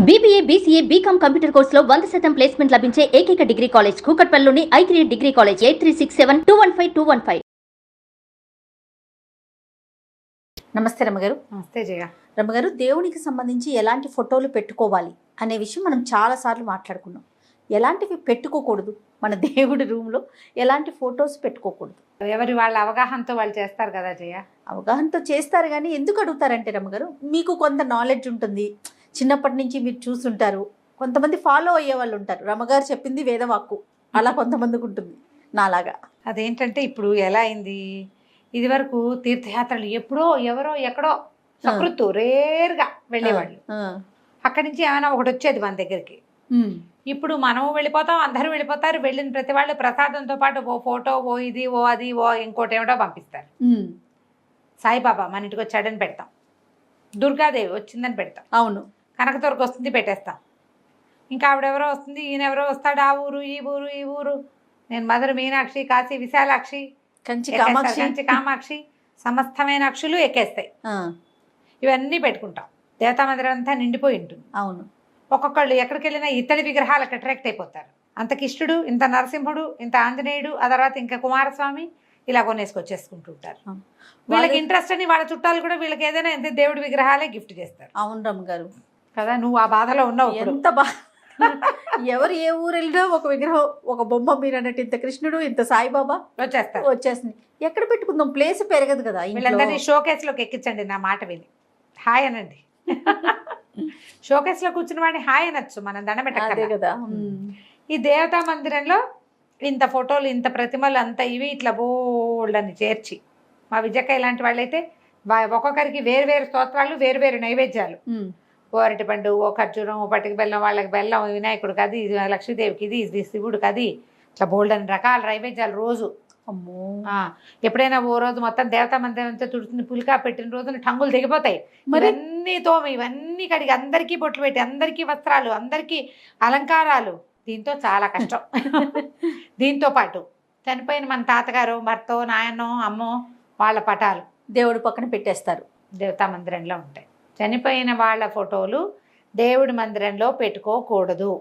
BBA, BCA, BCom computer కోర్సులో 100% placement లభించే ఏకైక డిగ్రీ కాలేజ్ కూకట్పల్లిలోని I3 డిగ్రీ కాలేజ్ 8367215215. నమస్తే రమ్మగారు. నమస్తే జయ. రమ్మగారు, దేవునికి సంబంధించి ఎలాంటి ఫోటోలు పెట్టుకోవాలి అనే విషయం మనం చాలాసార్లు మాట్లాడుకున్నాం. ఎలాంటివి పెట్టుకోకూడదు, మన దేవుడి రూమ్లో ఎలాంటి ఫొటోస్ పెట్టుకోకూడదు? ఎవరి వాళ్ళ అవగాహనతో వాళ్ళు చేస్తారు కదా జయ. అవగాహనతో చేస్తారు, కానీ ఎందుకు అడుగుతారంటే రమ్మగారు, మీకు కొంత నాలెడ్జ్ ఉంటుంది, చిన్నప్పటి నుంచి మీరు చూస్తుంటారు, కొంతమంది ఫాలో అయ్యే వాళ్ళు ఉంటారు. రమ్మగారు చెప్పింది వేదవాక్కు, అలా కొంతమందికి ఉంటుంది నాలాగా. అదేంటంటే ఇప్పుడు ఎలా అయింది, ఇది వరకు తీర్థయాత్రలు ఎప్పుడో ఎవరో ఎక్కడో సకృత్తు రేర్గా వెళ్ళేవాళ్ళు. అక్కడి నుంచి ఏమైనా ఒకటి వచ్చేది మన దగ్గరికి. ఇప్పుడు మనం వెళ్ళిపోతాం, అందరూ వెళ్ళిపోతారు. వెళ్ళిన ప్రతి వాళ్ళు ప్రసాదంతో పాటు ఓ ఫోటో, ఓ ఇది, ఓ అది, ఓ ఇంకోటి ఏమిటో పంపిస్తారు. సాయిబాబా మన ఇంటికి వచ్చాడని పెడతాం, దుర్గాదేవి వచ్చిందని పెడతాం, అవును, కనకదుర్గ వస్తుంది పెట్టేస్తాం, ఇంకా ఆవిడెవరో వస్తుంది, ఈయనెవరో వస్తాడు, ఆ ఊరు ఈ ఊరు ఈ ఊరు. నేను మధుర మీనాక్షి, కాశీ విశాలాక్షి, కంచి కామాక్షి సమస్తమైన అక్షులు ఎక్కేస్తాయి. ఇవన్నీ పెట్టుకుంటాం. దేవతా మందిరం అంతా నిండిపోయి ఉంటుంది. అవును, ఒక్కొక్కళ్ళు ఎక్కడికి వెళ్ళినా ఇత్తడి విగ్రహాలకు అట్రాక్ట్ అయిపోతారు. అంత కిష్టుడు, ఇంత నరసింహుడు, ఇంత ఆంజనేయుడు, ఆ తర్వాత ఇంకా కుమారస్వామి, ఇలా కొనేసుకొచ్చేసుకుంటుంటారు. వీళ్ళకి ఇంట్రెస్ట్ అని వాళ్ళ చుట్టాలు కూడా వీళ్ళకి ఏదైనా ఎంత దేవుడి విగ్రహాలే గిఫ్ట్ చేస్తారు. అవును రమ్మ గారు కదా, నువ్వు ఆ బాధలో ఉన్నావు. ఎంత ఎవరు ఏ ఊరు వెళ్ళినా ఒక విగ్రహం, ఒక బొమ్మ, మీరు అన్నట్టు ఇంత కృష్ణుడు, ఇంత సాయిబాబా వచ్చేసింది. ఎక్కడ పెట్టుకుందాం, ప్లేస్ పెరగదు కదా. వీళ్ళందరినీ షోకేస్ లోకి ఎక్కించండి, నా మాట విని హాయ్ అనండి. షోకేస్ లో కూర్చున్న వాడిని హాయ్ అనొచ్చు, మనం దండం పెట్టాలి కదా. ఈ దేవతా మందిరంలో ఇంత ఫోటోలు, ఇంత ప్రతిమలు, అంత ఇవి ఇట్లా బోల్డ్ అని చేర్చి, మా విజయక్క ఇలాంటి వాళ్ళైతే ఒక్కొక్కరికి వేరు వేరు స్తోత్రాలు, వేరు వేరు నైవేద్యాలు. ఓ అరటిపండు, ఓ ఖర్జూరం, ఓ పట్టుకు బెల్లం, వాళ్ళకి బెల్లం, వినాయకుడికి అది, లక్ష్మీదేవికి ఇది శివుడికి అది, ఇట్లా బోల్డ్ అని రకాల నైవేద్యాలు రోజు. అమ్మో, ఎప్పుడైనా ఓ రోజు మొత్తం దేవతా మందిరంతో తుడుచుని పులికా పెట్టిన రోజున టంగులు దిగిపోతాయి. ఇవన్నీ తోమి, ఇవన్నీ కడిగి, అందరికీ బొట్లు పెట్టి, అందరికీ వస్త్రాలు, అందరికీ అలంకారాలు. దీంతో చాలా కష్టం. దీంతో పాటు చనిపోయిన మన తాతగారు, భర్తో, నాయనో, అమ్మో, వాళ్ళ పటాలు దేవుడి పక్కన పెట్టేస్తారు. దేవతా మందిరంలో ఉంటాయి. చనిపోయిన వాళ్ళ ఫోటోలు దేవుడి మందిరంలో పెట్టుకోకూడదు.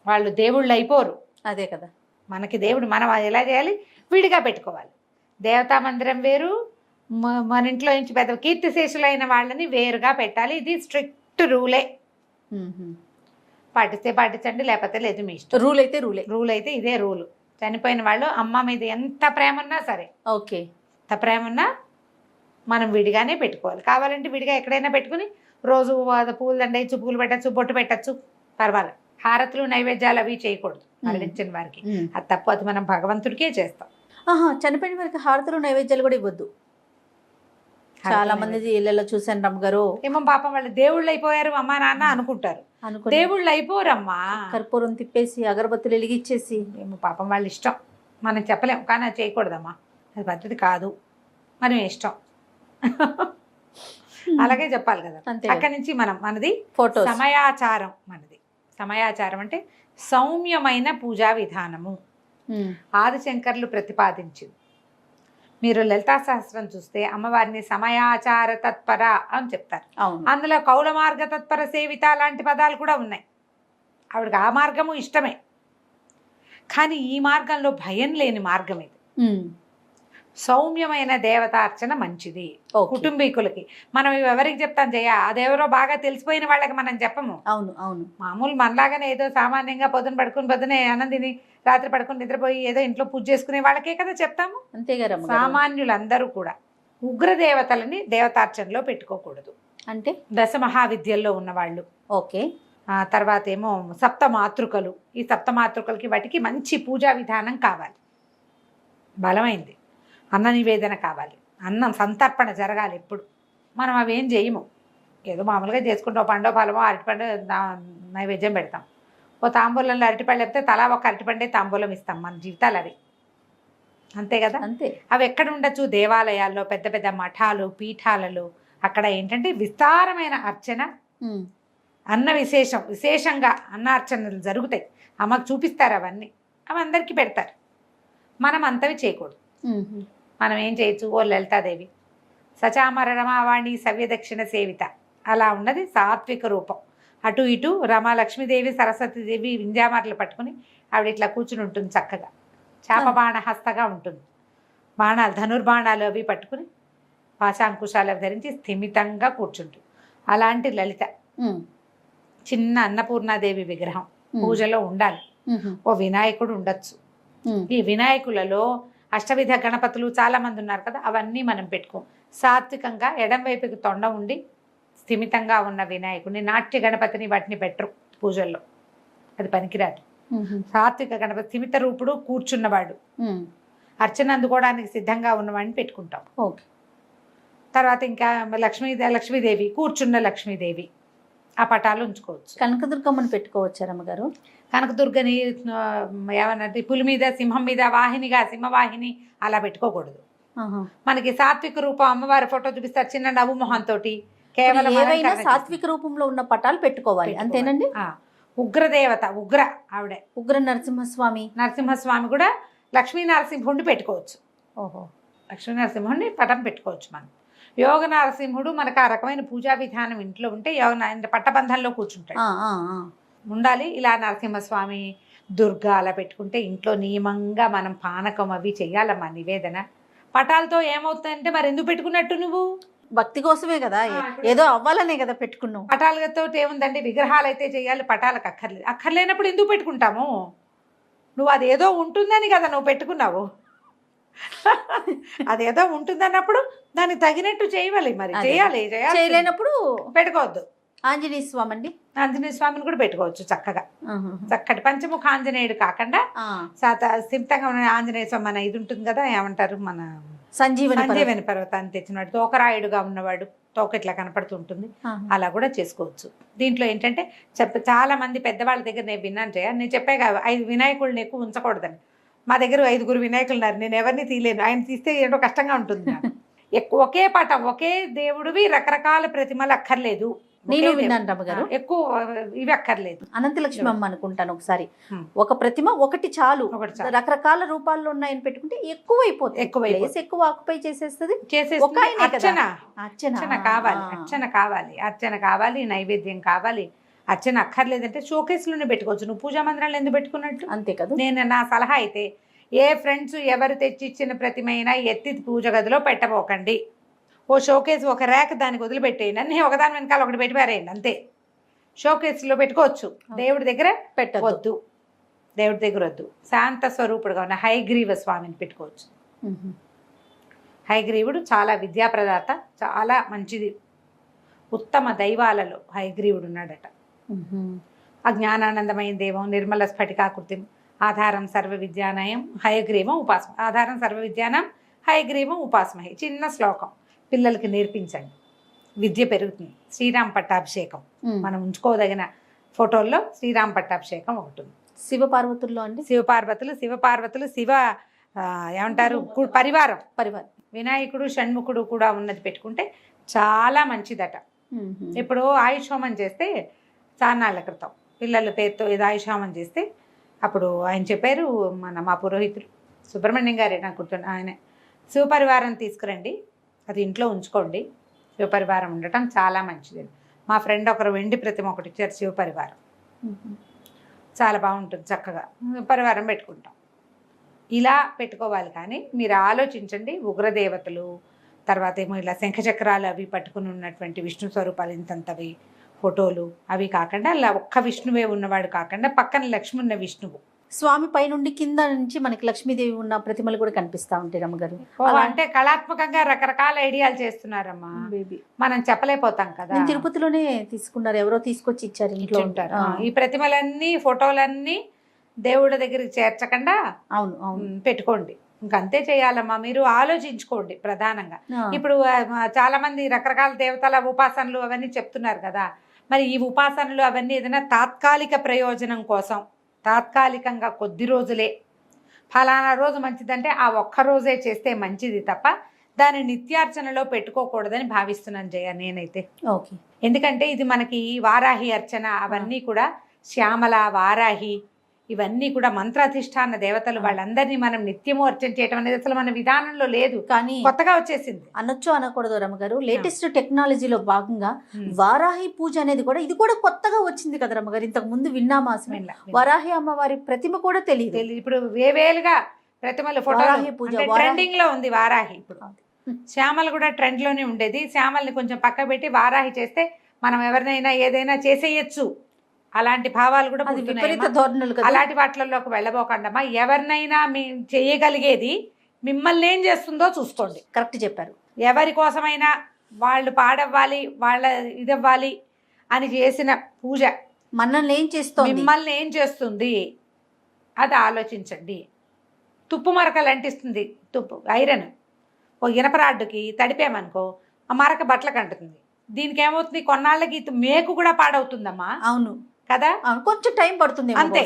వాళ్ళు దేవుళ్ళు అయిపోరు. అదే కదా, మనకి దేవుడు, మనం ఎలా చేయాలి, విడిగా పెట్టుకోవాలి. దేవతా మందిరం వేరు, మన ఇంట్లో నుంచి పెద్ద కీర్తిశేషులైన వాళ్ళని వేరుగా పెట్టాలి. ఇది స్ట్రిక్ట్ రూలే. పాటిస్తే పాటించండి, లేకపోతే లేదు, మీ ఇష్టం. రూల్ అయితే రూల్ అయితే ఇదే రూలు. చనిపోయిన వాళ్ళు అమ్మ మీద ఎంత ప్రేమ ఉన్నా సరే, ఓకే, ఎంత ప్రేమ ఉన్నా మనం విడిగానే పెట్టుకోవాలి. కావాలంటే విడిగా ఎక్కడైనా పెట్టుకుని రోజు పూలు దండేయచ్చు, పూలు పెట్టచ్చు, బొట్టు పెట్టచ్చు, పర్వాలేదు. హారతులు, నైవేద్యాలు అవి చేయకూడదు మరణించిన వారికి. అది తప్పు, అది మనం భగవంతుడికే చేస్తాం. చనిపోయిన వారికి హారతులు, నైవేద్యాలు కూడా ఇవ్వద్దు. చాలా మంది ఇళ్ళలో చూసాను రమ్మగారు. ఏమో పాపం వాళ్ళు దేవుళ్ళు అయిపోయారు అమ్మా నాన్న అనుకుంటారు. దేవుళ్ళు అయిపోరమ్మా. కర్పూరం తిప్పేసి, అగరబత్తులు వెలిగిచ్చేసి, ఏమో పాపం వాళ్ళ ఇష్టం, మనం చెప్పలేం. కానీ అది చేయకూడదమ్మా, అది పద్ధతి కాదు, మనం ఇష్టం. అలాగే చెప్పాలి కదా. అక్కడి నుంచి మనది ఫోటో సమయాచారం. మనది సమయాచారం అంటే సౌమ్యమైన పూజా విధానము. ఆదిశంకర్లు ప్రతిపాదించింది. మీరు లలితా సహస్రం చూస్తే అమ్మవారిని సమయాచార తత్పర అని చెప్తారు. అందులో కౌల మార్గ తత్పర సేవిత లాంటి పదాలు కూడా ఉన్నాయి. ఆవిడకి ఆ మార్గము ఇష్టమే, కానీ ఈ మార్గంలో భయం లేని మార్గం ఇది. సౌమ్యమైన దేవతార్చన మంచిది కుటుంబీకులకి. మనం ఎవరికి చెప్తాం జయ, అదెవరో బాగా తెలిసిపోయిన వాళ్ళకి మనం చెప్పము. అవును అవును, మామూలు మనలాగానే ఏదో సామాన్యంగా పొద్దునే ఆనందిని రాత్రి పడుకుని నిద్రపోయి ఏదో ఇంట్లో పూజ చేసుకునే వాళ్ళకే కదా చెప్తాము. అంతేగా. సామాన్యులందరూ కూడా ఉగ్రదేవతలని దేవతార్చనలో పెట్టుకోకూడదు. అంటే దశమహావిద్యల్లో ఉన్నవాళ్ళు, ఓకే. తర్వాత ఏమో సప్తమాతృకలు. ఈ సప్తమాతృకలకి వాటికి మంచి పూజా విధానం కావాలి, బలమైంది. అన్న నివేదన కావాలి, అన్నం సంతర్పణ జరగాలి. ఎప్పుడు మనం అవేం చేయము, ఏదో మామూలుగా చేసుకుంటాం. పండో ఫలమో అరటిపండు నైవేద్యం పెడతాం. ఓ తాంబూలంలో అరటిపండు లేకపోతే తలా ఒక అరటిపండే తాంబూలం ఇస్తాం. మన జీవితాలు అవి అంతే కదా. అంతే. అవి ఎక్కడ ఉండొచ్చు, దేవాలయాల్లో, పెద్ద పెద్ద మఠాలు, పీఠాలలో. అక్కడ ఏంటంటే విస్తారమైన అర్చన, అన్న విశేషంగా అన్నార్చనలు జరుగుతాయి. అమ్మకు చూపిస్తారు అవన్నీ, అవి అందరికీ పెడతారు. మనం అంతవి చేయకూడదు. మనం ఏం చేయొచ్చు, ఓ లలితాదేవి సచామర రమావాణి సవ్యదక్షిణ సేవిత, అలా ఉన్నది సాత్విక రూపం. అటు ఇటు రమా లక్ష్మీదేవి సరస్వతీదేవి వింధ్యామాటలు పట్టుకుని ఆవిడ ఇట్లా కూర్చుని ఉంటుంది చక్కగా. చాప బాణ హస్తగా ఉంటుంది. బాణాలు ధనుర్బాణాలు అవి పట్టుకుని పాశాంకుశాలు అవి ధరించి స్థిమితంగా కూర్చుంటుంది. అలాంటి లలిత చిన్న అన్నపూర్ణాదేవి విగ్రహం పూజలో ఉండాలి. ఓ వినాయకుడు ఉండొచ్చు. ఈ వినాయకులలో అష్టవిధ గణపతులు చాలా మంది ఉన్నారు కదా, అవన్నీ మనం పెట్టుకోం. సాత్వికంగా ఎడం వైపుకి తొండ ఉండి స్థిమితంగా ఉన్న వినాయకుడిని, నాట్య గణపతిని వాటిని పెట్టరు పూజల్లో, అది పనికిరాదు. సాత్విక గణపతి స్థిమిత రూపుడు కూర్చున్నవాడు, అర్చన అందుకోవడానికి సిద్ధంగా ఉన్నవాడిని పెట్టుకుంటాం. ఓకే. తర్వాత ఇంకా లక్ష్మీదేవి కూర్చున్న లక్ష్మీదేవి ఆ పటాలు ఉంచుకోవచ్చు. కనకదుర్గమ్మని పెట్టుకోవచ్చా రమ్మగారు? కనకదుర్గని ఏమన్నది పులి మీద సింహం మీద వాహినిగా సింహవాహిని అలా పెట్టుకోకూడదు. మనకి సాత్విక రూపం అమ్మవారి ఫోటో చూపిస్తారు చిన్న నవ్వు మొహంతో. కేవలం ఏవైనా సాత్విక రూపంలో ఉన్న పటాలు పెట్టుకోవాలి, అంతేనండి? ఉగ్రదేవత ఉగ్ర ఆవిడే ఉగ్ర నరసింహస్వామి. నరసింహస్వామి కూడా లక్ష్మీ నరసింహుడిని పెట్టుకోవచ్చు. ఓహో, లక్ష్మీ నరసింహుడిని పటం పెట్టుకోవచ్చు. మనం యోగ నరసింహుడు మనకు ఆ రకమైన పూజా విధానం ఇంట్లో ఉంటే పట్టబంధంలో కూర్చుంటాడు ఉండాలి. ఇలా నరసింహస్వామి దుర్గా అలా పెట్టుకుంటే ఇంట్లో నియమంగా మనం పానకం అవి చెయ్యాలమ్మా నివేదన. పటాలతో ఏమవుతుందంటే మరి ఎందుకు పెట్టుకున్నట్టు నువ్వు? భక్తి కోసమే కదా, ఏదో అవ్వాలనే కదా పెట్టుకున్నావు. పటాలతో ఏముందండి, విగ్రహాలు అయితే చేయాలి, పటాలకు అక్కర్లేదు. అక్కర్లేనప్పుడు ఎందుకు పెట్టుకుంటాము? నువ్వు అదేదో ఉంటుందని కదా నువ్వు పెట్టుకున్నావు. అదేదో ఉంటుందన్నప్పుడు దానికి తగినట్టు చేయాలి. మరి చేయాలి, చేయలేనప్పుడు పెట్టుకోవద్దు. ఆంజనేయ స్వామి అండి, ఆంజనేయ స్వామిని కూడా పెట్టుకోవచ్చు చక్కగా. చక్కటి పంచముఖ ఆంజనేయుడు కాకుండా స్థిమితంగా ఉన్న ఆంజనేయ స్వామి మన ఇది ఉంటుంది కదా, ఏమంటారు, మన సంజీవని పర్వతాన్ని తెచ్చినవాడు, తోకరాయుడుగా ఉన్నవాడు, తోక ఇట్లా కనపడుతుంటుంది, అలా కూడా చేసుకోవచ్చు. దీంట్లో ఏంటంటే చాలా మంది పెద్దవాళ్ళ దగ్గర నేను విన్నాను జయ, నేను చెప్పే 5 వినాయకుడిని ఎక్కువ ఉంచకూడదని. మా దగ్గర 5 వినాయకులు ఉన్నారు, నేను ఎవరిని తీయలేను. ఆయన తీస్తే ఏంటో కష్టంగా ఉంటుంది నాకు. ఒకే పటం ఒకే దేవుడివి రకరకాల ప్రతిమలు అక్కర్లేదు. నేను విన్నాను రమ్మగారు, ఎక్కువ ఇవి అక్కర్లేదు. అనంతలక్ష్మి అమ్మ అనుకుంటాను ఒకసారి, ఒక ప్రతిమ ఒకటి చాలు. రకరకాల రూపాల్లో ఉన్నాయని పెట్టుకుంటే ఎక్కువ ఆక్యుపై చేసేస్తుంది. అర్చన కావాలి, నైవేద్యం కావాలి. అర్చన అక్కర్లేదంటే షోకేస్లోనే పెట్టుకోవచ్చు. నువ్వు పూజా మందిరాలు ఎందుకు పెట్టుకున్నట్టు? అంతే కదా. నేను నా సలహా అయితే ఏ ఫ్రెండ్స్ ఎవరు తెచ్చిచ్చిన ప్రతిమైనా ఎత్తి పూజ గదిలో పెట్టబోకండి. ఓ షోకేస్ ఒక ర్యాక్ దానికి వదిలిపెట్టేయండి, అన్నీ ఒకదాని వెనకాల ఒకటి పెట్టి పారేయండి అంతే. షోకేస్లో పెట్టుకోవచ్చు, దేవుడి దగ్గర పెట్టవద్దు. దేవుడి దగ్గర వద్దు. శాంత స్వరూపుడుగా ఉన్న హయగ్రీవ స్వామిని పెట్టుకోవచ్చు. హయగ్రీవుడు చాలా విద్యాప్రదాత, చాలా మంచిది. ఉత్తమ దైవాలలో హయగ్రీవుడు ఉన్నాడట. అజ్ఞానానందమైన దేవం నిర్మల స్ఫటికాకృతి ఆధారం సర్వ విద్యానయం హయగ్రీవం ఉపాసమ. ఆధారం సర్వ విద్యానం హయగ్రీవం ఉపాసమహి. చిన్న శ్లోకం పిల్లలకి నేర్పించండి, విద్య పెరుగుతుంది. శ్రీరామ పట్టాభిషేకం మనం ఉంచుకోదగిన ఫోటోల్లో శ్రీరామ పట్టాభిషేకం ఒకటి ఉంది. శివపార్వతుల్లో అండి, శివపార్వతులు శివ ఏమంటారు పరివారం. వినాయకుడు షణ్ముఖుడు కూడా ఉన్నది పెట్టుకుంటే చాలా మంచిదట. ఇప్పుడు ఆయుష్ హోమం చేస్తే చాన్నాళ్ళ క్రితం పిల్లల పేరుతో ఏదో ఆయుష్ హోమం చేస్తే అప్పుడు ఆయన చెప్పారు, మా పురోహితులు సుబ్రహ్మణ్యం గారే నాకు గుర్తున్నా, ఆయన శివపరివారం తీసుకురండి, అది ఇంట్లో ఉంచుకోండి, శివపరివారం ఉండటం చాలా మంచిది. మా ఫ్రెండ్ ఒకరు వెండి ప్రతిమ ఒకటి ఇచ్చారు, శివపరివారం చాలా బాగుంటుంది, చక్కగా పరివారం పెట్టుకుంటాం. ఇలా పెట్టుకోవాలి. కానీ మీరు ఆలోచించండి, ఉగ్రదేవతలు తర్వాత ఏమో ఇలా శంఖచక్రాలు అవి పట్టుకుని ఉన్నటువంటి విష్ణు స్వరూపాలు ఇంతంతవి ఫోటోలు అవి కాకుండా అలా ఒక్క విష్ణువే ఉన్నవాడు కాకుండా పక్కన లక్ష్మి ఉన్న విష్ణువు. స్వామి పై నుండి కింద నుంచి మనకి లక్ష్మీదేవి ఉన్న ప్రతిమలు కూడా కనిపిస్తూ ఉంటాయి రమ్మగారు. అంటే కళాత్మకంగా రకరకాల ఐడియాలు చేస్తున్నారమ్మా, మనం చెప్పలేకపోతాం కదా. తిరుపతిలోనే తీసుకున్నారు, ఎవరో తీసుకొచ్చి ఇచ్చారు, ఇంట్లో ఉంటారు. ఈ ప్రతిమలన్నీ ఫోటోలన్నీ దేవుడి దగ్గరికి చేర్చకుండా పెట్టుకోండి. ఇంకంతే చేయాలమ్మా. మీరు ఆలోచించుకోండి ప్రధానంగా. ఇప్పుడు చాలా మంది రకరకాల దేవతల ఉపాసనలు అవన్నీ చెప్తున్నారు కదా, మరి ఈ ఉపాసనలు అవన్నీ ఏదైనా తాత్కాలిక ప్రయోజనం కోసం, తాత్కాలికంగా కొద్ది రోజులే, ఫలానా రోజు మంచిదంటే ఆ ఒక్క రోజే చేస్తే మంచిది తప్ప దాన్ని నిత్యార్చనలో పెట్టుకోకూడదని భావిస్తున్నాను జయ నేనైతే. ఎందుకంటే ఇది మనకి వారాహి అర్చన అవన్నీ కూడా శ్యామల వారాహి ఇవన్నీ కూడా మంత్రాధిష్టాన దేవతలు, వాళ్ళందరినీ మనం నిత్యము అర్చన చేయటం అనేది అసలు మన విధానంలో లేదు, కానీ కొత్తగా వచ్చేసింది. అనొచ్చు అనకూడదు రమ్మగారు, లేటెస్ట్ టెక్నాలజీలో భాగంగా వారాహి పూజ అనేది కూడా ఇది కూడా కొత్తగా వచ్చింది కదా రమ్మగారు. ఇంతకు ముందు విన్నామా అసలు? వారాహి అమ్మవారి ప్రతిమ కూడా తెలియదు. ఇప్పుడు వేవేలుగా ప్రతిమలు వారాహి పూజ, ఫోటో ట్రెండింగ్ లో ఉంది వారాహి. ఇప్పుడు శ్యామలు కూడా ట్రెండ్ లోనే ఉండేది. శ్యామల్ని కొంచెం పక్క పెట్టి వారాహి చేస్తే మనం ఎవరినైనా ఏదైనా చేసేయచ్చు, అలాంటి భావాలు కూడా విపరీత ధోరణులు కదా. అలాంటి వాటిల్లోకి వెళ్ళబోకండమ్మా. ఎవరినైనా మీ చేయగలిగేది మిమ్మల్ని ఏం చేస్తుందో చూసుకోండి. కరెక్ట్ చెప్పారు. ఎవరి కోసమైనా వాళ్ళు పాడవ్వాలి, వాళ్ళ ఇదవ్వాలి అని చేసిన పూజ మనల్ని ఏం చేస్తుంది, మిమ్మల్ని ఏం చేస్తుంది అది ఆలోచించండి. తుప్పు మరకలు అంటిస్తుంది, తుప్పు ఐరన్ ఓ ఇనపరాడ్డుకి తడిపామనుకో ఆ మరక బట్టలకు అంటుతుంది. దీనికి ఏమవుతుంది, కొన్నాళ్ళకి మేకు కూడా పాడవుతుందమ్మా. అవును కదా, కొంచెం టైం పడుతుంది అంతే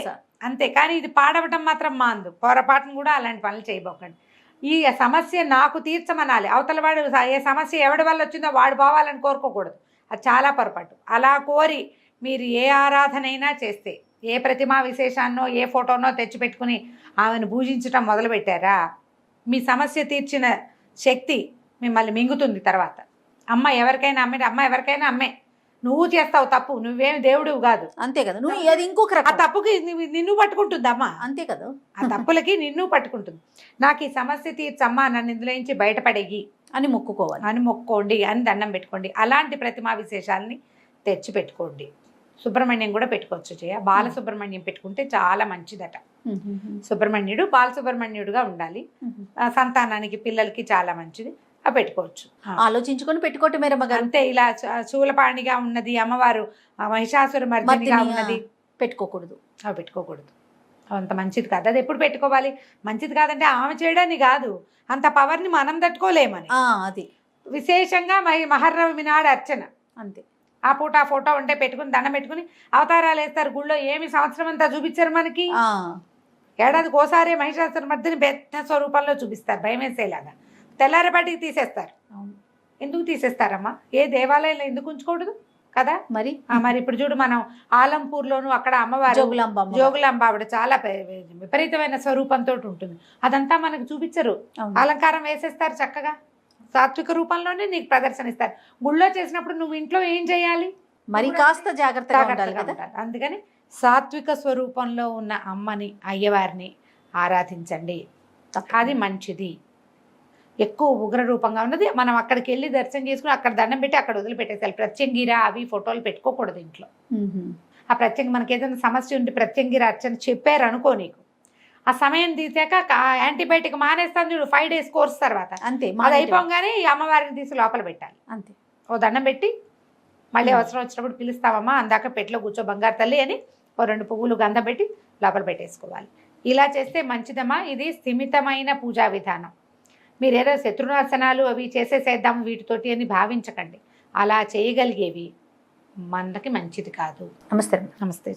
అంతే. కానీ ఇది పాడవటం మాత్రం మాందు. పొరపాటును కూడా అలాంటి పనులు చేయబోకండి. ఈ సమస్య నాకు తీర్చమనాలి, అవతల వాడు ఏ సమస్య ఎవడి వల్ల వచ్చిందో వాడు పోవాలని కోరుకోకూడదు, అది చాలా పొరపాటు. అలా కోరి మీరు ఏ ఆరాధనైనా చేస్తే, ఏ ప్రతిమా విశేషాన్నో ఏ ఫోటోనో తెచ్చిపెట్టుకుని ఆమెను పూజించటం మొదలుపెట్టారా, మీ సమస్య తీర్చిన శక్తి మిమ్మల్ని మింగుతుంది తర్వాత. అమ్మ ఎవరికైనా అమ్మే, అమ్మ ఎవరికైనా అమ్మే. నువ్వు చేస్తావు తప్పు, నువ్వేమి దేవుడివి కాదు, అంతే కదా. నువ్వు అది ఇంకొక ఆ తప్పుకి నిన్ను పట్టుకుంటుంది అమ్మ, అంతే కదా. ఆ తప్పులకి నిన్ను పట్టుకుంటుంది. నాకు ఈ సమస్య తీర్చమ్మా, నన్ను ఇందులో నుంచి బయటపడేయి అని మొక్కుకోవాలి, అని మొక్కోండి, అని దండం పెట్టుకోండి. అలాంటి ప్రతిమా విశేషాలని తెచ్చి పెట్టుకోండి. సుబ్రహ్మణ్యం కూడా పెట్టుకోవచ్చు చేయ. బాలసుబ్రహ్మణ్యం పెట్టుకుంటే చాలా మంచిదట. సుబ్రహ్మణ్యుడు బాలసుబ్రహ్మణ్యుడుగా ఉండాలి, సంతానానికి పిల్లలకి చాలా మంచిది. అవి పెట్టుకోవచ్చు. ఆలోచించుకొని పెట్టుకోవటమే రమ్మగారు. అంతే. ఇలా శూలపాణిగా ఉన్నది అమ్మవారు, మహిషాసుర మర్దినిగా ఉన్నది పెట్టుకోకూడదు, అవి పెట్టుకోకూడదు. అంత మంచిది కాదు. అది ఎప్పుడు పెట్టుకోవాలి, మంచిది కాదంటే ఆమె చేయడానికి కాదు, అంత పవర్ని మనం తట్టుకోలేమని. అది విశేషంగా మహర్నవమి నాడు అర్చన, అంతే. ఆ పూట ఆ ఫోటో ఉంటే పెట్టుకుని దండం పెట్టుకుని అవతారాలు వేస్తారు గుళ్ళో. ఏమి సంవత్సరం అంతా చూపించారు మనకి, ఏడాదికి ఓసారి మహిషాసుర మర్దిని పెద్ద స్వరూపంలో చూపిస్తారు, భయం వేసేలాగా. తెల్లారేపాటికి తీసేస్తారు. ఎందుకు తీసేస్తారమ్మా, ఏ దేవాలయంలో ఎందుకు ఉంచకూడదు కదా. మరి ఇప్పుడు చూడు, మనం ఆలంపూర్లోను అక్కడ అమ్మవారు జోగులాంబ ఆవిడ చాలా విపరీతమైన స్వరూపంతో ఉంటుంది. అదంతా మనకు చూపించరు, అలంకారం వేసేస్తారు చక్కగా. సాత్విక రూపంలోనే నీకు ప్రదర్శన ఇస్తారు. గుళ్ళో చేసినప్పుడు నువ్వు ఇంట్లో ఏం చేయాలి, మరి కాస్త జాగ్రత్తగా ఉండాలి కదా. అందుకని సాత్విక స్వరూపంలో ఉన్న అమ్మని, అయ్యవారిని ఆరాధించండి, అది మంచిది. ఎక్కువ ఉగ్ర రూపంగా ఉన్నది మనం అక్కడికి వెళ్ళి దర్శనం చేసుకుని అక్కడ దండం పెట్టి అక్కడ వదిలిపెట్టేసాలి. ప్రత్యంగిర అవి ఫోటోలు పెట్టుకోకూడదు ఇంట్లో. ఆ ప్రత్యంగి మనకి ఏదైనా సమస్య ఉంటే ప్రత్యంగిర అర్చన చెప్పారు అనుకో, నీకు ఆ సమయం తీసాక యాంటీబయాటిక్ మానేస్తాను చూడు 5 days కోర్స్ తర్వాత, అంతే. అది అయిపోగానే ఈ అమ్మవారిని తీసి లోపల పెట్టాలి, అంతే. ఓ దండం పెట్టి మళ్ళీ అవసరం వచ్చినప్పుడు పిలుస్తావమ్మా, అందాక పెట్లో కూర్చో బంగారు తల్లి అని ఓ 2 పువ్వులు గంధం పెట్టి లోపల పెట్టేసుకోవాలి. ఇలా చేస్తే మంచిదమ్మా. ఇది స్థిమితమైన పూజా విధానం. మీరేదో శత్రునాశనాలు అవి చేసేసేద్దాము వీటితోటి అని భావించకండి. అలా చేయగలిగేవి మనకి మంచిది కాదు. నమస్తే. నమస్తే.